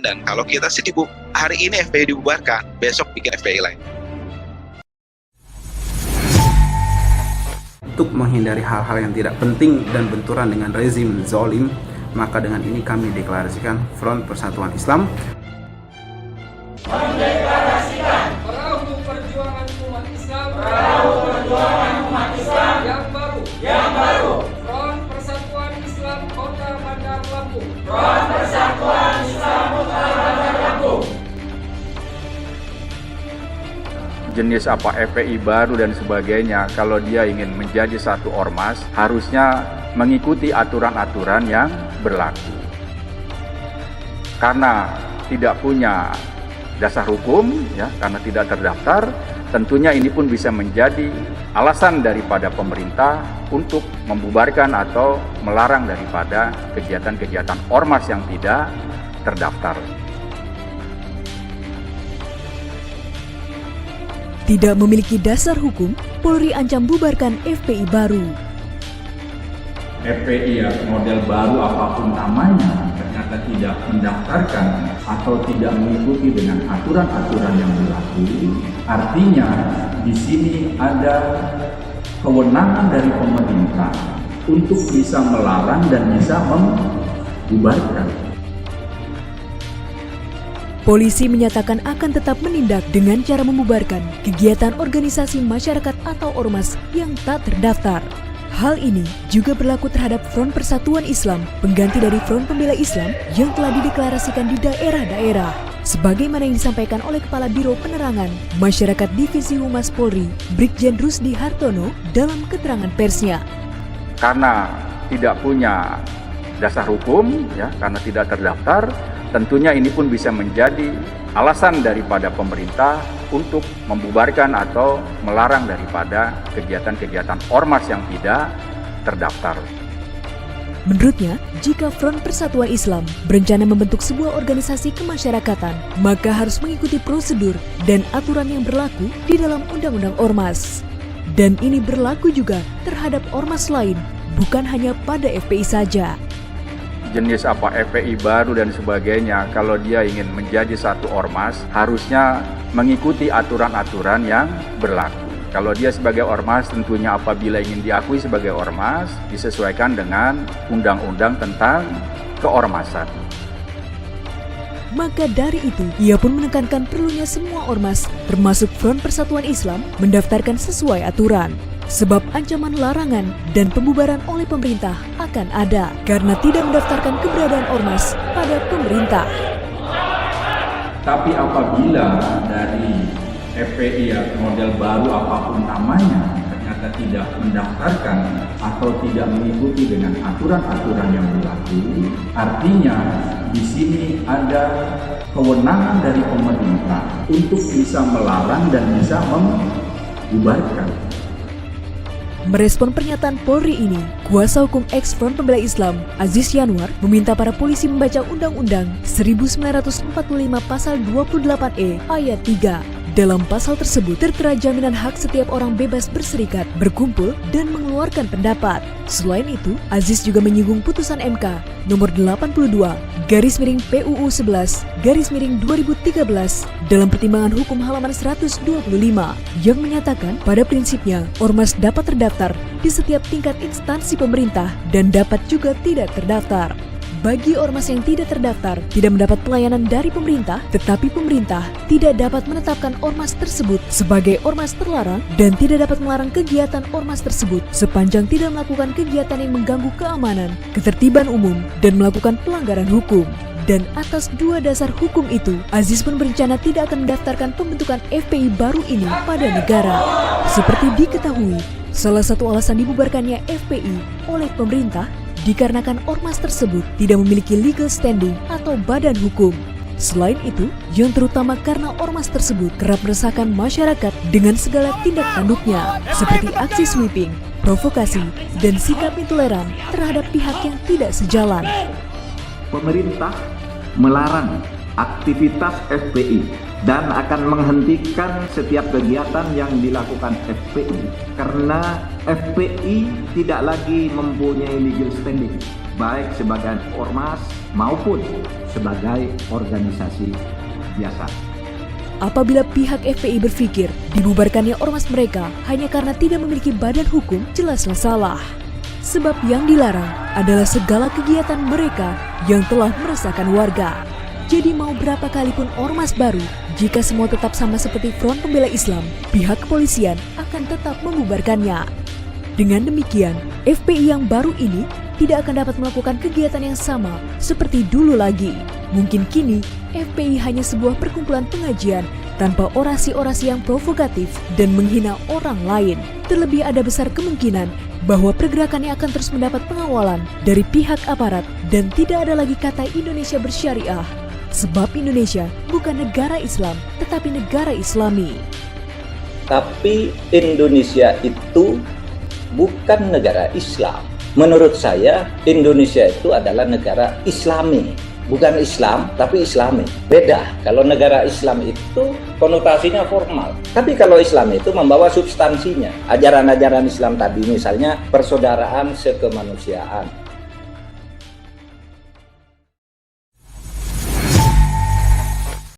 Dan kalau kita sih hari ini FPI dibubarkan, besok bikin FPI lain. Untuk menghindari hal-hal yang tidak penting dan benturan dengan rezim zalim, maka dengan ini kami deklarasikan Front Persatuan Islam mendeklarasikan perahu perjuangan umat Islam, yang baru Front Persatuan Islam Kota Bandar Lampung. Jenis apa FPI baru dan sebagainya, kalau dia ingin menjadi satu ormas harusnya mengikuti aturan-aturan yang berlaku. Karena tidak punya dasar hukum, ya, karena tidak terdaftar, tentunya ini pun bisa menjadi alasan daripada pemerintah untuk membubarkan atau melarang daripada kegiatan-kegiatan ormas yang tidak terdaftar. Tidak memiliki dasar hukum, Polri ancam bubarkan FPI baru. FPI ya, model baru apapun namanya, ternyata tidak mendaftarkan atau tidak mengikuti dengan aturan-aturan yang berlaku, artinya di sini ada kewenangan dari pemerintah untuk bisa melarang dan bisa membubarkan. Polisi menyatakan akan tetap menindak dengan cara membubarkan kegiatan organisasi masyarakat atau ormas yang tak terdaftar. Hal ini juga berlaku terhadap Front Persatuan Islam, pengganti dari Front Pembela Islam yang telah dideklarasikan di daerah-daerah. Sebagaimana yang disampaikan oleh Kepala Biro Penerangan Masyarakat Divisi Humas Polri, Brigjen Rusdi Hartono dalam keterangan persnya. Karena tidak punya dasar hukum, ya, karena tidak terdaftar, tentunya ini pun bisa menjadi alasan daripada pemerintah untuk membubarkan atau melarang daripada kegiatan-kegiatan ormas yang tidak terdaftar. Menurutnya, jika Front Persatuan Islam berencana membentuk sebuah organisasi kemasyarakatan, maka harus mengikuti prosedur dan aturan yang berlaku di dalam Undang-Undang Ormas. Dan ini berlaku juga terhadap ormas lain, bukan hanya pada FPI saja. Jenis apa FPI baru dan sebagainya, kalau dia ingin menjadi satu ormas harusnya mengikuti aturan-aturan yang berlaku. Kalau dia sebagai ormas, tentunya apabila ingin diakui sebagai ormas disesuaikan dengan undang-undang tentang keormasan. Maka dari itu, ia pun menekankan perlunya semua ormas, termasuk Front Persatuan Islam, mendaftarkan sesuai aturan. Sebab ancaman larangan dan pembubaran oleh pemerintah akan ada karena tidak mendaftarkan keberadaan ormas pada pemerintah. Tapi apabila dari FPI ya, model baru apapun namanya, ternyata tidak mendaftarkan atau tidak mengikuti dengan aturan-aturan yang berlaku, artinya di sini ada kewenangan dari pemerintah untuk bisa melarang dan bisa membubarkan. Merespon pernyataan Polri ini, Kuasa Hukum ex-Front Pembela Islam, Aziz Yanwar, meminta para polisi membaca Undang-Undang 1945 Pasal 28E Ayat 3. Dalam pasal tersebut tertera jaminan hak setiap orang bebas berserikat, berkumpul, dan mengeluarkan pendapat. Selain itu, Aziz juga menyinggung putusan MK nomor 82/PUU 11/2013 dalam pertimbangan hukum halaman 125 yang menyatakan pada prinsipnya ormas dapat terdaftar di setiap tingkat instansi pemerintah dan dapat juga tidak terdaftar. Bagi ormas yang tidak terdaftar, tidak mendapat pelayanan dari pemerintah, tetapi pemerintah tidak dapat menetapkan ormas tersebut sebagai ormas terlarang dan tidak dapat melarang kegiatan ormas tersebut sepanjang tidak melakukan kegiatan yang mengganggu keamanan, ketertiban umum, dan melakukan pelanggaran hukum. Dan atas dua dasar hukum itu, Aziz pun berencana tidak akan mendaftarkan pembentukan FPI baru ini pada negara. Seperti diketahui, salah satu alasan dibubarkannya FPI oleh pemerintah dikarenakan ormas tersebut tidak memiliki legal standing atau badan hukum. Selain itu, yang terutama karena ormas tersebut kerap meresahkan masyarakat dengan segala tindak tanduknya, seperti aksi sweeping, provokasi, dan sikap intoleran terhadap pihak yang tidak sejalan. Pemerintah melarang aktivitas FPI dan akan menghentikan setiap kegiatan yang dilakukan FPI karena FPI tidak lagi mempunyai legal standing. baik sebagai ormas maupun sebagai organisasi biasa. Apabila pihak FPI berpikir dibubarkannya ormas mereka hanya karena tidak memiliki badan hukum, jelaslah salah. Sebab yang dilarang adalah segala kegiatan mereka yang telah meresahkan warga. Jadi mau berapa kali pun ormas baru, jika semua tetap sama seperti Front Pembela Islam, pihak kepolisian akan tetap membubarkannya. Dengan demikian, FPI yang baru ini tidak akan dapat melakukan kegiatan yang sama seperti dulu lagi. Mungkin kini, FPI hanya sebuah perkumpulan pengajian tanpa orasi-orasi yang provokatif dan menghina orang lain. Terlebih ada besar kemungkinan bahwa pergerakannya akan terus mendapat pengawalan dari pihak aparat dan tidak ada lagi kata Indonesia bersyariah. Sebab Indonesia bukan negara Islam, tetapi negara Islami. Tapi Indonesia itu bukan negara Islam. Menurut saya, Indonesia itu adalah negara Islami. Bukan Islam, tapi Islami. Beda. Kalau negara Islam itu konotasinya formal. Tapi kalau Islam itu membawa substansinya. Ajaran-ajaran Islam tadi misalnya persaudaraan sekemanusiaan.